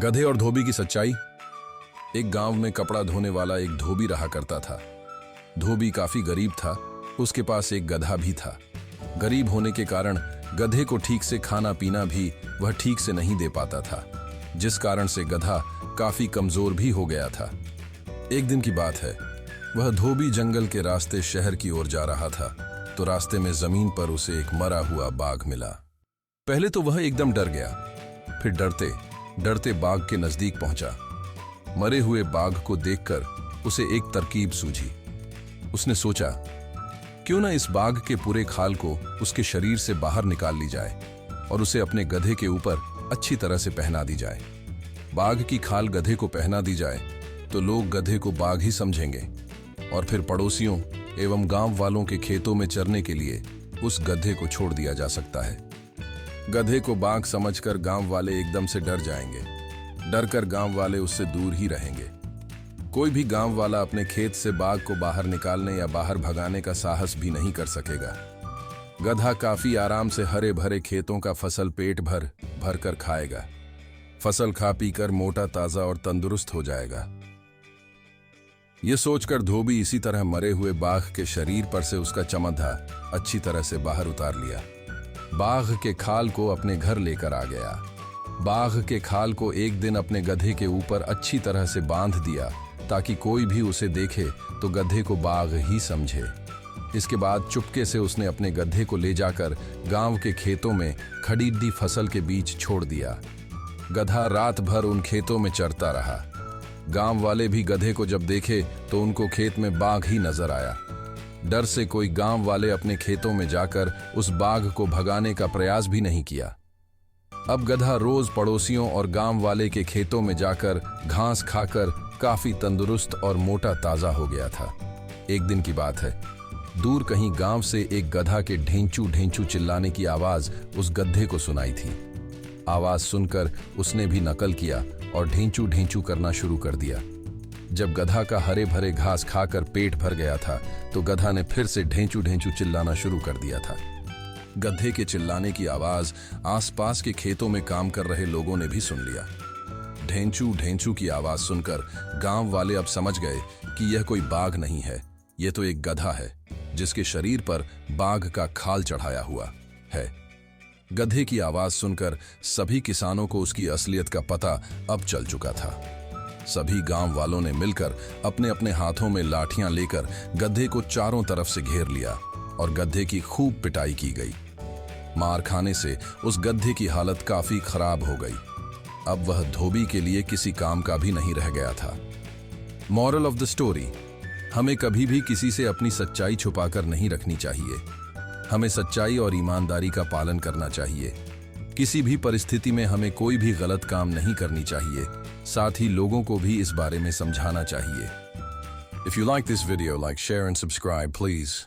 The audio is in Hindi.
गधे और धोबी की सच्चाई। एक गांव में कपड़ा धोने वाला एक धोबी रहा करता था। धोबी काफी गरीब था। उसके पास एक गधा भी था। गरीब होने के कारण गधे को ठीक से खाना पीना भी वह ठीक से नहीं दे पाता था, जिस कारण से गधा काफी कमजोर भी हो गया था। एक दिन की बात है, वह धोबी जंगल के रास्ते शहर की ओर जा रहा था तो रास्ते में जमीन पर उसे एक मरा हुआ बाघ मिला। पहले तो वह एकदम डर गया, फिर डरते डरते बाघ के नजदीक पहुंचा। मरे हुए बाघ को देखकर उसे एक तरकीब सूझी। उसने सोचा, क्यों ना इस बाघ के पूरे खाल को उसके शरीर से बाहर निकाल ली जाए और उसे अपने गधे के ऊपर अच्छी तरह से पहना दी जाए। बाघ की खाल गधे को पहना दी जाए तो लोग गधे को बाघ ही समझेंगे और फिर पड़ोसियों एवं गांव वालों के खेतों में चरने के लिए उस गधे को छोड़ दिया जा सकता है। गधे को बाघ समझकर गांव वाले एकदम से डर जाएंगे। डरकर गांव वाले उससे दूर ही रहेंगे। कोई भी गांव वाला अपने खेत से बाघ को बाहर निकालने या बाहर भगाने का साहस भी नहीं कर सकेगा। गधा काफी आराम से हरे भरे खेतों का फसल पेट भर भर कर खाएगा। फसल खा पीकर मोटा ताजा और तंदुरुस्त हो जाएगा। यह सोचकर धोबी इसी तरह मरे हुए बाघ के शरीर पर से उसका चमड़ा अच्छी तरह से बाहर उतार लिया। बाघ के खाल को अपने घर लेकर आ गया। बाघ के खाल को एक दिन अपने गधे के ऊपर अच्छी तरह से बांध दिया ताकि कोई भी उसे देखे तो गधे को बाघ ही समझे। इसके बाद चुपके से उसने अपने गधे को ले जाकर गांव के खेतों में खरीदी फसल के बीच छोड़ दिया। गधा रात भर उन खेतों में चरता रहा। गांव वाले भी गधे को जब देखे तो उनको खेत में बाघ ही नजर आया। डर से कोई गांव वाले अपने खेतों में जाकर उस बाघ को भगाने का प्रयास भी नहीं किया। अब गधा रोज पड़ोसियों और गांव वाले के खेतों में जाकर घास खाकर काफी तंदुरुस्त और मोटा ताजा हो गया था। एक दिन की बात है, दूर कहीं गांव से एक गधा के ढेंचू ढेंचू चिल्लाने की आवाज उस गधे को सुनाई थी। आवाज सुनकर उसने भी नकल किया और ढेंचू ढेंचू करना शुरू कर दिया। जब गधा का हरे भरे घास खाकर पेट भर गया था तो गधा ने फिर से ढेंचू ढेंचू चिल्लाना शुरू कर दिया था। गधे के चिल्लाने की आवाज आसपास के खेतों में काम कर रहे लोगों ने भी सुन लिया। ढेंचू ढेंचू की आवाज सुनकर गांव वाले अब समझ गए कि यह कोई बाघ नहीं है, यह तो एक गधा है जिसके शरीर पर बाघ का खाल चढ़ाया हुआ है। गधे की आवाज सुनकर सभी किसानों को उसकी असलियत का पता अब चल चुका था। सभी गांव वालों ने मिलकर अपने अपने हाथों में लाठियां लेकर गधे को चारों तरफ से घेर लिया और गधे की खूब पिटाई की गई। मार खाने से उस गधे की हालत काफी खराब हो गई। अब वह धोबी के लिए किसी काम का भी नहीं रह गया था। मॉरल ऑफ द स्टोरी, हमें कभी भी किसी से अपनी सच्चाई छुपाकर नहीं रखनी चाहिए। हमें सच्चाई और ईमानदारी का पालन करना चाहिए। किसी भी परिस्थिति में हमें कोई भी गलत काम नहीं करनी चाहिए। साथ ही लोगों को भी इस बारे में समझाना चाहिए। If you like this video, like, share and subscribe, please.